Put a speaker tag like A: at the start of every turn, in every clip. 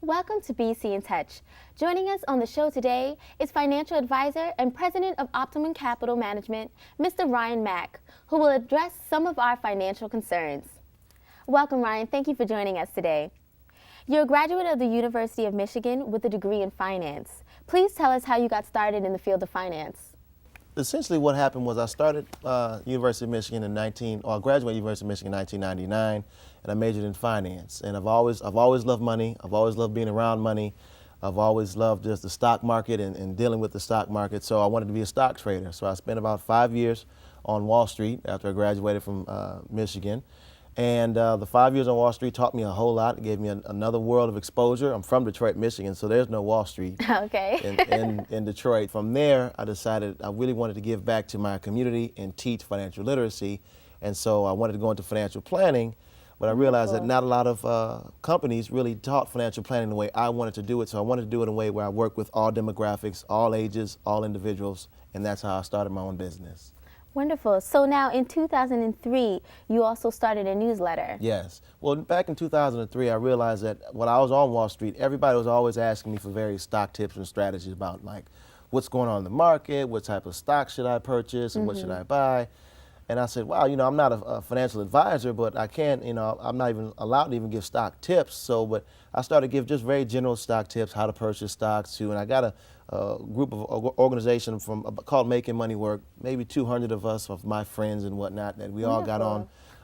A: Welcome to BC in Touch. Joining us on the show today is financial advisor and president of Optimum Capital Management, Mr. Ryan Mack, who will address some of our financial concerns. Welcome, Ryan. Thank you for joining us today. You're a graduate of the University of Michigan with a degree in finance. Please tell us how you got started in the field of finance.
B: Essentially what happened was I started University of Michigan I graduated University of Michigan in 1999, and I majored in finance. And I've always loved money. I've always loved being around money. I've always loved just the stock market and dealing with the stock market. So I wanted to be a stock trader. So I spent about 5 years on Wall Street after I graduated from Michigan. And the 5 years on Wall Street taught me a whole lot. It gave me another world of exposure. I'm from Detroit, Michigan, so there's no Wall Street
A: Okay.
B: in Detroit. From there, I decided I really wanted to give back to my community and teach financial literacy. And so I wanted to go into financial planning, but I realized that not a lot of companies really taught financial planning the way I wanted to do it. So I wanted to do it in a way where I work with all demographics, all ages, all individuals, and that's how I started my own business.
A: Wonderful. So now in 2003, you also started a newsletter.
B: Yes. Well, back in 2003, I realized that when I was on Wall Street, everybody was always asking me for various stock tips and strategies about like what's going on in the market, what type of stock should I purchase, and what should I buy. And I said, wow, I'm not a financial advisor, but I can't, I'm not even allowed to even give stock tips. So, but I started to give just very general stock tips, how to purchase stocks too. And I got a group of organization called Making Money Work, maybe 200 of us, of my friends and whatnot, that we all got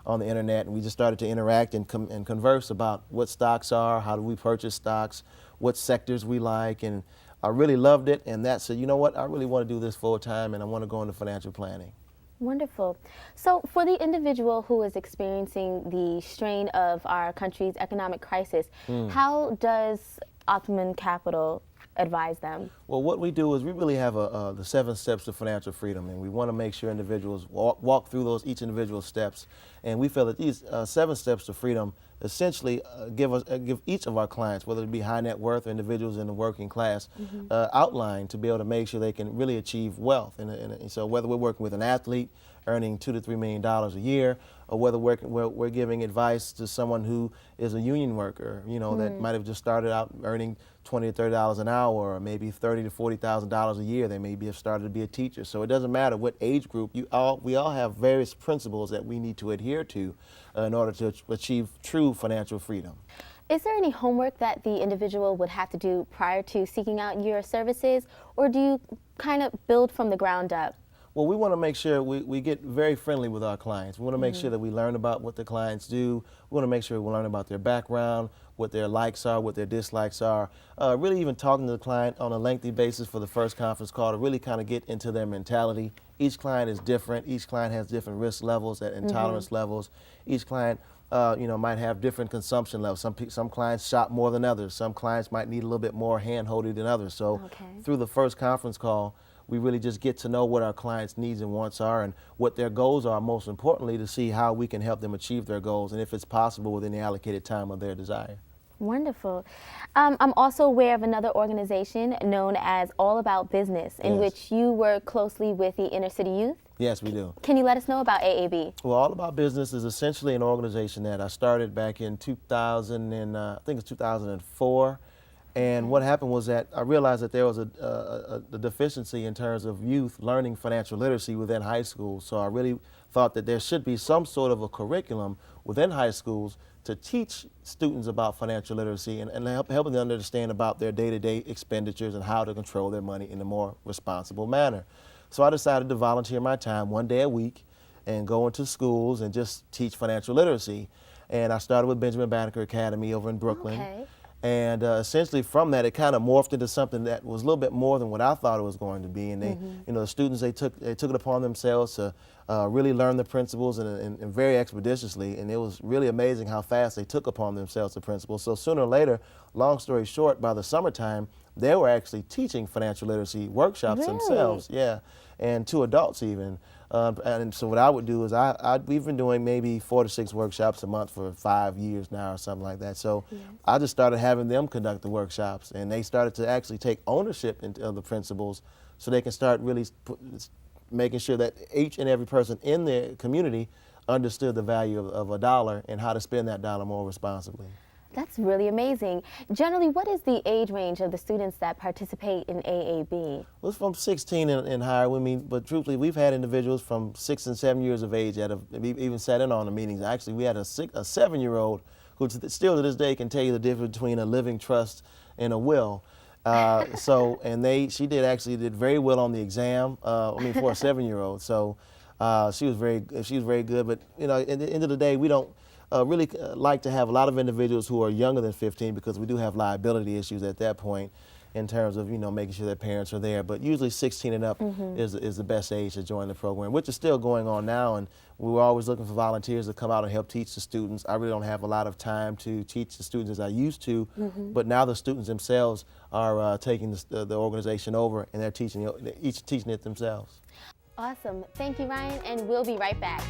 B: on the internet, and we just started to interact and converse about what stocks are, how do we purchase stocks, what sectors we like, and I really loved it. And that said, you know what, I really want to do this full time, and I want to go into financial planning.
A: Wonderful. So for the individual who is experiencing the strain of our country's economic crisis, how does Optimum Capital advise them?
B: Well, what we do is we really have the 7 steps to financial freedom, and we want to make sure individuals walk through each individual steps. And we feel that these 7 steps to freedom essentially give each of our clients, whether it be high net worth or individuals in the working class, outline to be able to make sure they can really achieve wealth. And so whether we're working with an athlete earning $2 to $3 million a year, or whether we're giving advice to someone who is a union worker, that might have just started out earning $20 to $30 an hour, or maybe $30,000 to $40,000 a year. They maybe have started to be a teacher. So it doesn't matter what age group we all have various principles that we need to adhere to in order to achieve true financial freedom.
A: Is there any homework that the individual would have to do prior to seeking out your services, or do you kind of build from the ground up?
B: Well, we want to make sure we get very friendly with our clients. We want to make sure that we learn about what the clients do. We want to make sure we learn about their background, what their likes are, what their dislikes are. Really even talking to the client on a lengthy basis for the first conference call to really kind of get into their mentality. Each client is different. Each client has different risk levels and tolerance levels. Each client might have different consumption levels. Some clients shop more than others. Some clients might need a little bit more hand-holding than others. So through the first conference call, we really just get to know what our clients' needs and wants are and what their goals are, most importantly, to see how we can help them achieve their goals and if it's possible within the allocated time of their desire.
A: Wonderful. I'm also aware of another organization known as All About Business, in which you work closely with the inner city youth.
B: Yes, we do.
A: Can you let us know about AAB?
B: Well, All About Business is essentially an organization that I started back in 2004. And what happened was that I realized that there was a deficiency in terms of youth learning financial literacy within high school. So I really thought that there should be some sort of a curriculum within high schools to teach students about financial literacy and helping them understand about their day-to-day expenditures and how to control their money in a more responsible manner. So I decided to volunteer my time 1 day a week and go into schools and just teach financial literacy. And I started with Benjamin Banneker Academy over in Brooklyn.
A: Okay.
B: And essentially from that, it kind of morphed into something that was a little bit more than what I thought it was going to be. And they, the students, they took it upon themselves to really learn the principles and very expeditiously. And it was really amazing how fast they took upon themselves the principles. So sooner or later, long story short, by the summertime, they were actually teaching financial literacy workshops themselves. Yeah, and to adults even. And so what I would do is we've been doing maybe 4 to 6 workshops a month for 5 years now or something like that. So I just started having them conduct the workshops, and they started to actually take ownership of the principles so they can start really making sure that each and every person in their community understood the value of a dollar and how to spend that dollar more responsibly.
A: That's really amazing. Generally, what is the age range of the students that participate in AAB?
B: Well, it's from 16 and higher. But truthfully, we've had individuals from 6 and 7 years of age that have even sat in on the meetings. Actually, we had a 7-year-old who still to this day can tell you the difference between a living trust and a will. She did very well on the exam. For a 7-year-old. So she was very good. But at the end of the day, we don't really like to have a lot of individuals who are younger than 15 because we do have liability issues at that point in terms of making sure that parents are there. But usually 16 and up is the best age to join the program, which is still going on now. And we were always looking for volunteers to come out and help teach the students. I really don't have a lot of time to teach the students as I used to, but now the students themselves are taking the organization over, and they're teaching it themselves.
A: Awesome. Thank you, Ryan, and we'll be right back.